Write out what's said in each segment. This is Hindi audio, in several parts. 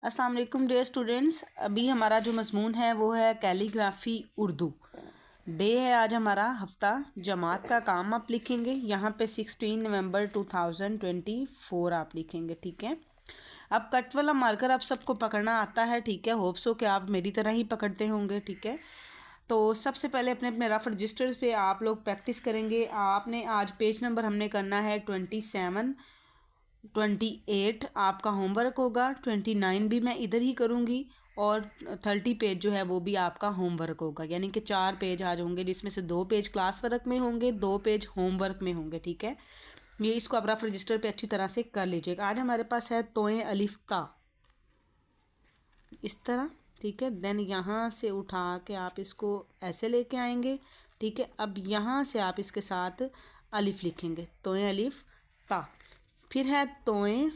अस्सलाम वालेकुम डियर स्टूडेंट्स। अभी हमारा जो मज़मून है वो है कैलीग्राफी उर्दू। डे है आज हमारा, हफ्ता जमात का काम आप लिखेंगे। यहाँ पे 16 नवंबर 2024 आप लिखेंगे, ठीक है। अब कट वाला मार्कर आप सबको पकड़ना आता है, ठीक है। होप्स हो कि आप मेरी तरह ही पकड़ते होंगे, ठीक है। तो सबसे पहले अपने अपने रफ रजिस्टर्स पे आप लोग प्रैक्टिस करेंगे। आपने आज पेज नंबर हमने करना है 27, 28 आपका होमवर्क होगा, 29 भी मैं इधर ही करूँगी और 30 पेज जो है वो भी आपका होमवर्क होगा। यानी कि 4 पेज आज होंगे, जिसमें से 2 पेज क्लास वर्क में होंगे, 2 पेज होमवर्क में होंगे, ठीक है। ये इसको आप रफ रजिस्टर पे अच्छी तरह से कर लीजिएगा। आज हमारे पास है तोए अलिफ ता, इस तरह, ठीक है। देन यहाँ से उठा के आप इसको ऐसे लेके आएंगे, ठीक है। अब यहाँ से आप इसके साथ अलिफ लिखेंगे, तोए अलिफ ता। फिर है तोए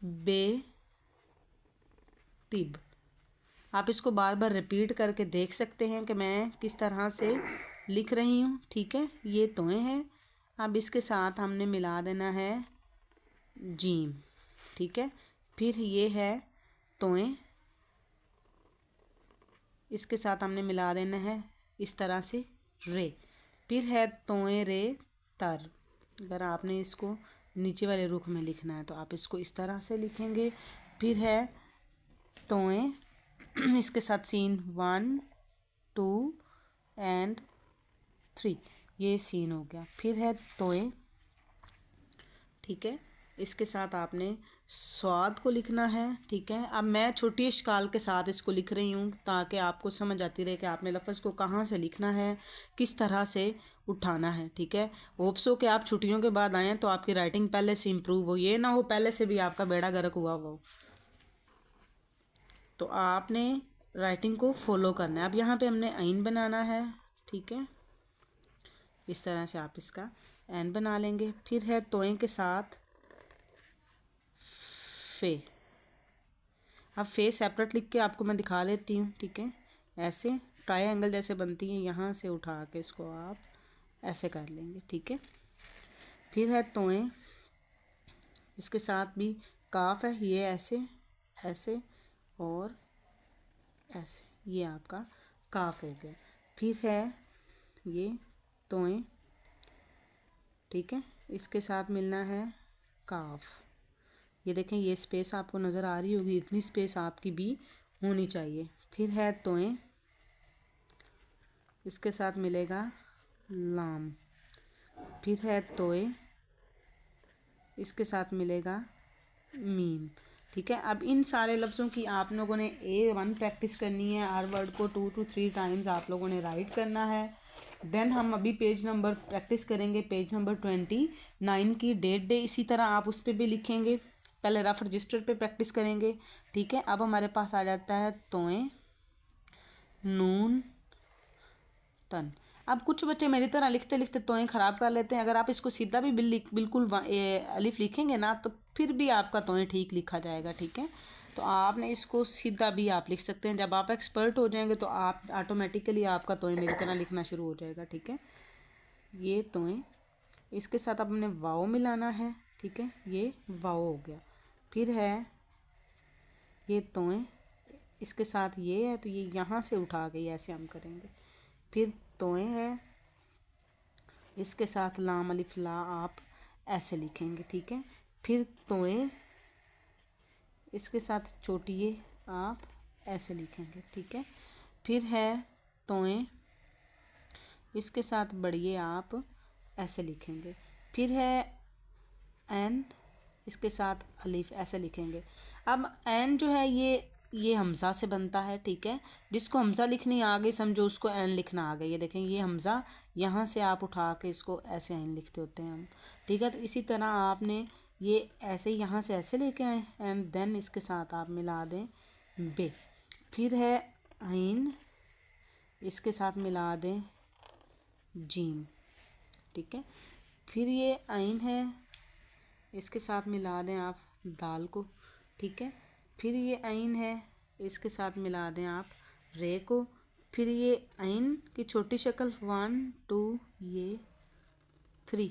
बे तिब। आप इसको बार बार रिपीट करके देख सकते हैं कि मैं किस तरह से लिख रही हूँ, ठीक है। ये तोए हैं। अब इसके साथ हमने मिला देना है जीम, ठीक है। फिर ये है तोए, इसके साथ हमने मिला देना है इस तरह से रे। फिर है तोए रे तर। अगर आपने इसको नीचे वाले रुख में लिखना है तो आप इसको इस तरह से लिखेंगे। फिर है तोए, इसके साथ सीन 1 2 एंड 3, ये सीन हो गया। फिर है तोए, ठीक है। इसके साथ आपने स्वाद को लिखना है, ठीक है। अब मैं छोटी इश्काल के साथ इसको लिख रही हूँ ताकि आपको समझ आती रहे कि आपने लफ्ज़ को कहाँ से लिखना है, किस तरह से उठाना है, ठीक है। होप्स हो कि आप छुट्टियों के बाद आएँ तो आपकी राइटिंग पहले से इम्प्रूव हो, ये ना हो पहले से भी आपका बेड़ा गर्क हुआ हो। तो आपने राइटिंग को फॉलो करना है। अब यहाँ पे हमने आइन बनाना है, ठीक है। इस तरह से आप इसका एन बना लेंगे। फिर है तोएं के साथ फे। अब फे सेपरेट लिख के आपको मैं दिखा देती हूँ, ठीक है। ऐसे ट्रायंगल जैसे बनती है, यहाँ से उठा के इसको आप ऐसे कर लेंगे, ठीक है। फिर है तोएं, इसके साथ भी काफ है, ये ऐसे ऐसे और ऐसे, ये आपका काफ हो गया। फिर है ये तोएं, ठीक है। इसके साथ मिलना है काफ। ये देखें, ये स्पेस आपको नज़र आ रही होगी, इतनी स्पेस आपकी भी होनी चाहिए। फिर है तोएं, इसके साथ मिलेगा लाम। फिर है तोए, इसके साथ मिलेगा मीम, ठीक है। अब इन सारे लफ्ज़ों की आप लोगों ने A1 प्रैक्टिस करनी है। हर वर्ड को 2 to 3 टाइम्स आप लोगों ने राइट करना है। देन हम अभी पेज नंबर प्रैक्टिस करेंगे, पेज नंबर 29 की डेट डे, इसी तरह आप उस पर भी लिखेंगे। पहले रफ रजिस्टर पे प्रैक्टिस करेंगे, ठीक है। अब हमारे पास आ जाता है तोएं नून तन। अब कुछ बच्चे मेरी तरह लिखते लिखते तोएं ख़राब कर लेते हैं। अगर आप इसको सीधा भी बिल्कुल अलिफ लिखेंगे ना तो फिर भी आपका तोएं ठीक लिखा जाएगा, ठीक है। तो आपने इसको सीधा भी आप लिख सकते हैं। जब आप एक्सपर्ट हो जाएंगे तो आप ऑटोमेटिकली आपका तोएं मेरी तरह लिखना शुरू हो जाएगा, ठीक है। ये तोएं, इसके साथ अब हमने वाओ मिलाना है, ठीक है। ये वाओ हो गया। फिर है ये तोएं, इसके साथ ये है तो ये यहाँ से उठा के ऐसे हम करेंगे। फिर तोएं है, इसके साथ लाम अलिफ ला आप ऐसे लिखेंगे, ठीक है। फिर तोएं, इसके साथ छोटी ये आप ऐसे लिखेंगे, ठीक है। फिर है तोएं, इसके साथ बड़िए आप ऐसे लिखेंगे। फिर है एन, इसके साथ अलिफ ऐसे लिखेंगे। अब एन जो है ये हमज़ा से बनता है, ठीक है। जिसको हमज़ा लिखनी आ गई समझो उसको एन लिखना आ गया। ये देखें, ये हमज़ा यहाँ से आप उठा के इसको ऐसे एन लिखते होते हैं हम, ठीक है। तो इसी तरह आपने ये ऐसे यहाँ से ऐसे लेके आए एंड देन इसके साथ आप मिला दें बे। फिर है आइन, इसके साथ मिला दें जीम, ठीक है। फिर ये आइन है, इसके साथ मिला दें आप दाल को, ठीक है। फिर ये आइन है, इसके साथ मिला दें आप रे को। फिर ये आइन की छोटी शक्ल 1 2 ये 3,